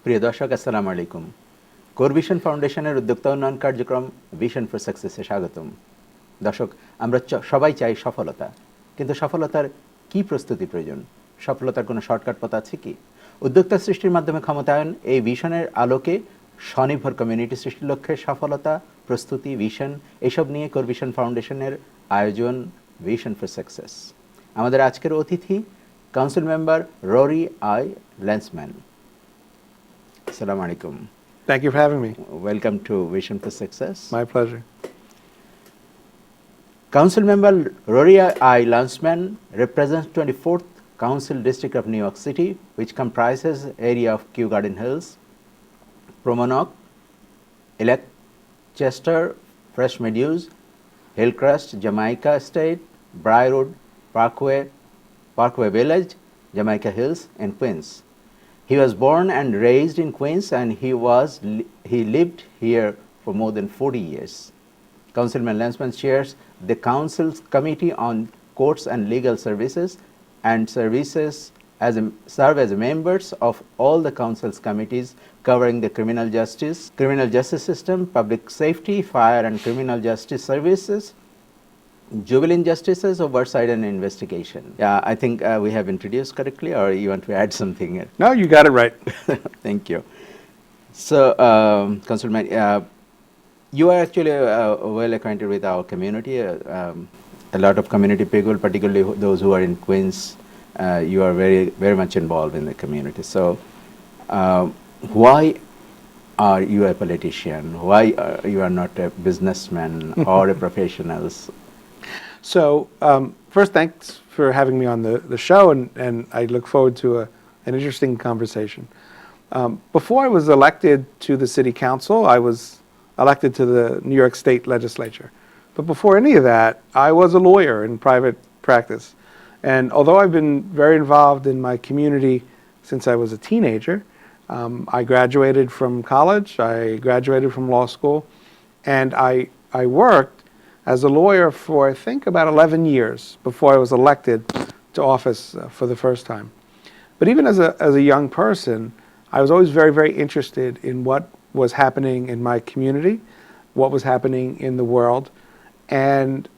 প্রিয় দর্শক আসসালামু আলাইকুম। কোর ভিশন ফাউন্ডেশনের উদ্যোক্তা উন্নয়ন কার্যক্রম ভিশন ফর সাকসেসে স্বাগতম। দর্শক, আমরা সবাই চাই সফলতা, কিন্তু সফলতার কি প্রস্তুতি প্রয়োজন? সফলতার কোনো শর্টকাট পথ আছে কি? উদ্যোক্তা সৃষ্টির মাধ্যমে ক্ষমতায়ন, এই ভিশনের আলোকে স্বনির্ভর কমিউনিটি সৃষ্টির লক্ষ্যে সফলতা, প্রস্তুতি, ভিশন এইসব নিয়ে কোর ভিশন ফাউন্ডেশনের আয়োজন ভিশন ফর সাকসেস। আমাদের আজকের অতিথি council member Rory I Lancman. Assalamu alaikum. Thank you for having me. Welcome to Vision for Success. My pleasure. Council Member Rory I. Lansman represents 24th Council District of New York City, which comprises area of Kew Garden Hills, Promenade, Chester, Fresh Meadows, Hillcrest, Jamaica Estate, Briarwood, Parkway Village, Jamaica Hills, and Queens. He was born and raised in Queens, and he lived here for more than 40 years. Councilman Lansman chairs the Council's Committee on Courts and Legal Services and serve as members of all the Council's committees covering the criminal justice system, public safety, fire and criminal justice services, juvenile justices, oversight and investigation. Yeah, I think we have introduced correctly, or you want to add something here? No, you got it right. Thank you. So, Councilman, you are actually well acquainted with our community. A lot of community people, particularly those who are in Queens, you are very much involved in the community. So, why are you a politician? Why you are not a businessman or a professional? So, first, thanks for having me on the show, and I look forward to an interesting conversation. Before I was elected to the City Council, I was elected to the New York State Legislature. But before any of that, I was a lawyer in private practice. And although I've been very involved in my community since I was a teenager, I graduated from college, I graduated from law school, and I worked as a lawyer for, I think, about 11 years before I was elected to office for the first time. But even as a young person, I was always very interested in what was happening in my community, what was happening in the world, and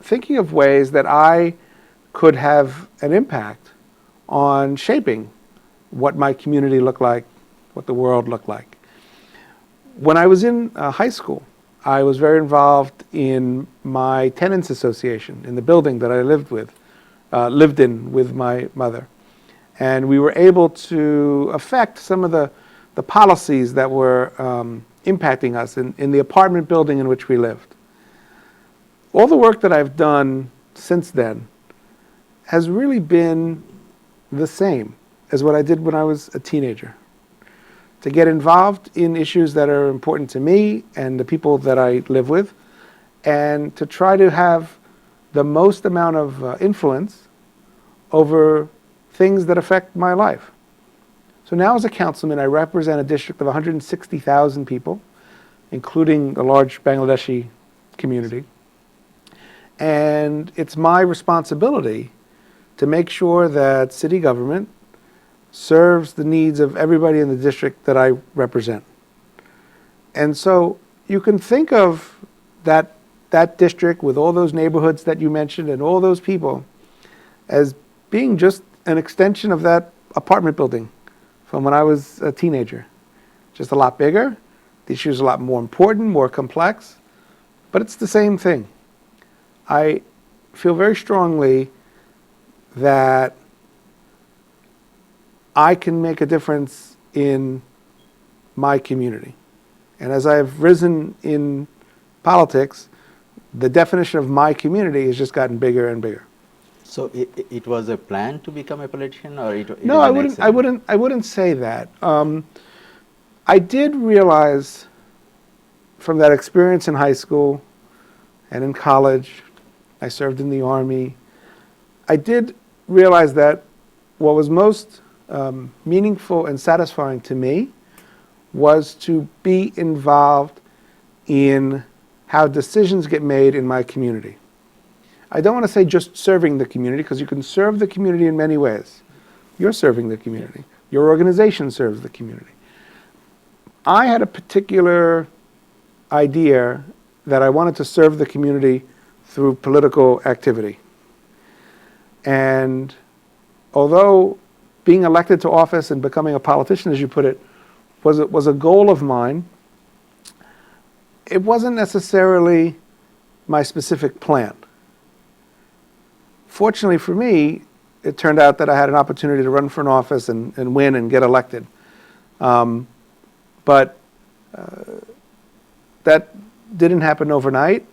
thinking of ways that I could have an impact on shaping what my community looked like, what the world looked like. When I was in high school, I was very involved in my tenants association in the building that I lived in with my mother. And we were able to affect some of the policies that were impacting us in the apartment building in which we lived. All the work that I've done since then has really been the same as what I did when I was a teenager. To get involved in issues that are important to me and the people that I live with, and to try to have the most amount of influence over things that affect my life. So now as a councilman, I represent a district of 160,000 people, including a large Bangladeshi community. And it's my responsibility to make sure that city government serves the needs of everybody in the district that I represent. And so you can think of that district with all those neighborhoods that you mentioned and all those people as being just an extension of that apartment building from when I was a teenager. Just a lot bigger, the issues are a lot more important, more complex, but it's the same thing. I feel very strongly that I can make a difference in my community. And as I've risen in politics, the definition of my community has just gotten bigger and bigger. So it was a plan to become a politician, or it No, I wouldn't say that. I did realize from that experience in high school and in college, I served in the Army, I did realize that what was most meaningful and satisfying to me was to be involved in how decisions get made in my community. I don't want to say just serving the community, because you can serve the community in many ways. You're serving the community. Your organization serves the community. I had a particular idea that I wanted to serve the community through political activity. And although being elected to office and becoming a politician, as you put it, was a goal of mine, it wasn't necessarily my specific plan. Fortunately for me, it turned out that I had an opportunity to run for an office and win and get elected. But that didn't happen overnight,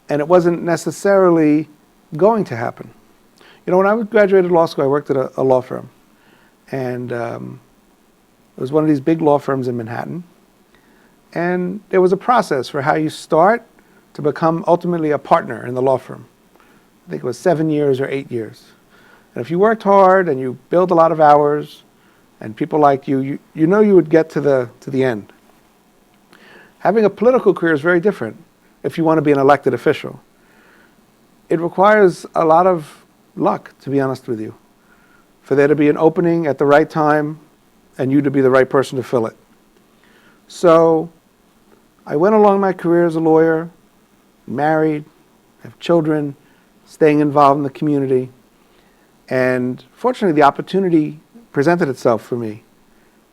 and it wasn't necessarily going to happen. You know, when I graduated law school, I worked at a law firm. And it was one of these big law firms in Manhattan. And there was a process for how you start to become ultimately a partner in the law firm. I think it was 7 years or 8 years. And if you worked hard and you billed a lot of hours and people liked you, you know you would get to the end. Having a political career is very different if you want to be an elected official. It requires a lot of luck, to be honest with you, for there to be an opening at the right time and you to be the right person to fill it. So I went along my career as a lawyer, married, have children, staying involved in the community. And fortunately, the opportunity presented itself for me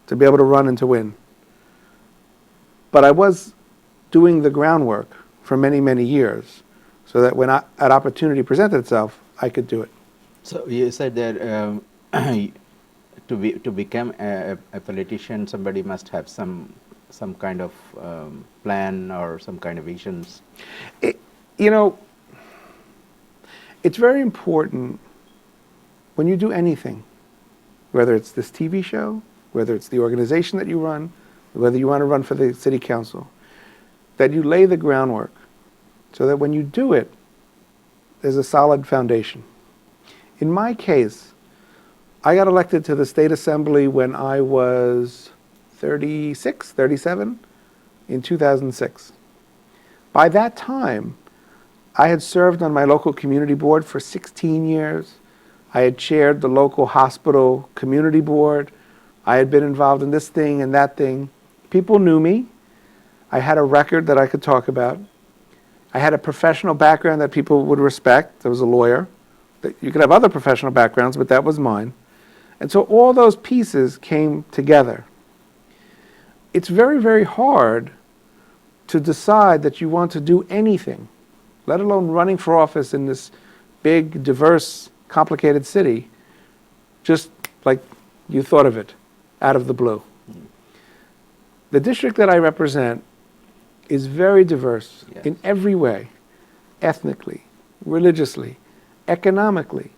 to be able to run and to win. But I was doing the groundwork for many, many years so that when that opportunity presented itself, I could do it. So you said that to become a politician, somebody must have some kind of plan or some kind of visions. You know, it's very important when you do anything, whether it's this TV show, whether it's the organization that you run, whether you want to run for the city council, that you lay the groundwork so that when you do it, there's a solid foundation. In my case, I got elected to the state assembly when I was 36, 37, in 2006. By that time, I had served on my local community board for 16 years. I had chaired the local hospital community board. I had been involved in this thing and that thing. People knew me. I had a record that I could talk about. I had a professional background that people would respect. I was a lawyer. You could have other professional backgrounds, but that was mine. And so all those pieces came together. It's very, very hard to decide that you want to do anything, let alone running for office in this big, diverse, complicated city, just like you thought of it, out of the blue. The district that I represent is very diverse in every way, ethnically, religiously, economically.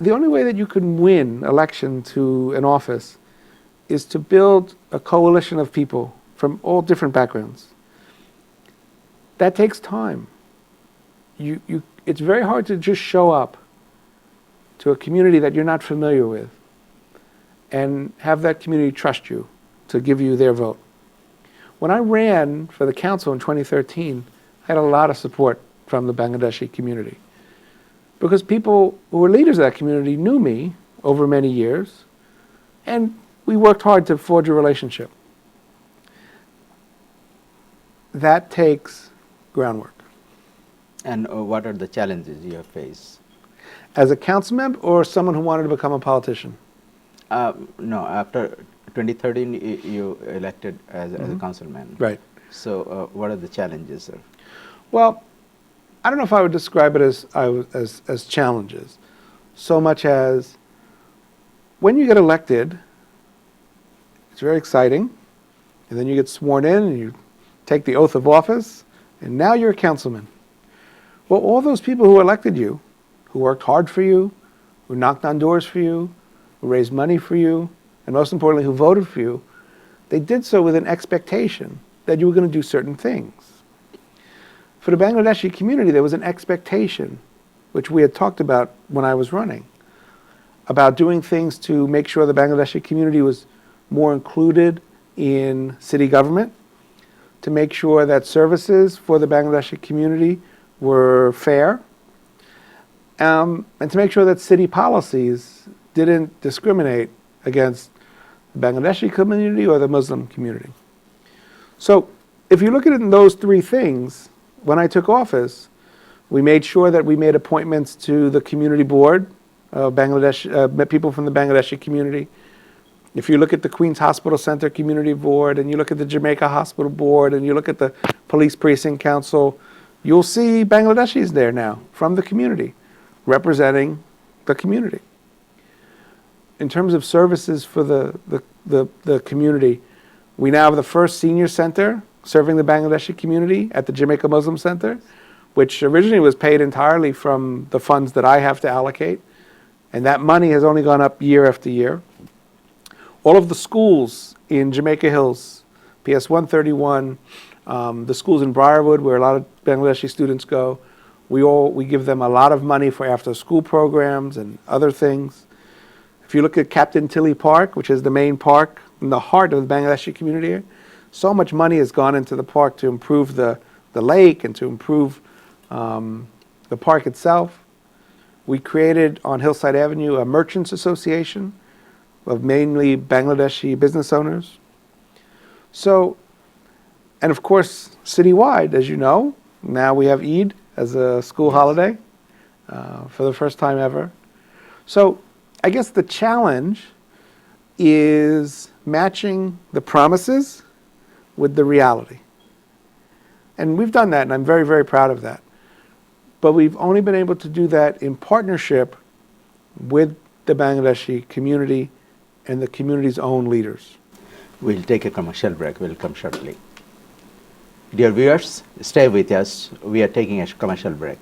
The only way that you can win election to an office is to build a coalition of people from all different backgrounds. That takes time. It's very hard to just show up to a community that you're not familiar with and have that community trust you to give you their vote. When I ran for the council in 2013, I had a lot of support from the Bangladeshi community because people who were leaders of that community knew me over many years, and we worked hard to forge a relationship. That takes groundwork. And what are the challenges you have faced? As a council member or someone who wanted to become a politician? No, after 2013, you elected as a councilman. Right. So what are the challenges, sir? Well, I don't know if I would describe it as challenges, so much as when you get elected, it's very exciting, and then you get sworn in and you take the oath of office, and now you're a councilman. Well, all those people who elected you, who worked hard for you, who knocked on doors for you, who raised money for you, and most importantly, who voted for you, they did so with an expectation that you were going to do certain things. For the Bangladeshi community, there was an expectation, which we had talked about when I was running, about doing things to make sure the Bangladeshi community was more included in city government, to make sure that services for the Bangladeshi community were fair, and to make sure that city policies didn't discriminate against the Bangladeshi community or the Muslim community. So if you look at it in those three things, when I took office, we made sure that we made appointments to the community board of Bangladesh, people from the Bangladeshi community. If you look at the Queens Hospital Center Community Board, and you look at the Jamaica Hospital Board, and you look at the Police Precinct Council, you'll see Bangladeshis there now from the community, representing the community. In terms of services for the community, we now have the first senior center serving the Bangladeshi community at the Jamaica Muslim Center, which originally was paid entirely from the funds that I have to allocate. And that money has only gone up year after year. All of the schools in Jamaica Hills, PS 131, the schools in Briarwood where a lot of Bangladeshi students go, we give them a lot of money for after school programs and other things. If you look at Captain Tilly Park, which is the main park in the heart of the Bangladeshi community, so much money has gone into the park to improve the lake and to improve the park itself. We created on Hillside Avenue a merchants association of mainly Bangladeshi business owners. So, and of course, citywide, as you know, now we have Eid as a school holiday for the first time ever. So I guess the challenge is matching the promises with the reality. And we've done that, and I'm very, very proud of that. But we've only been able to do that in partnership with the Bangladeshi community and the community's own leaders. We'll take a commercial break. We'll come shortly. Dear viewers, stay with us. We are taking a commercial break.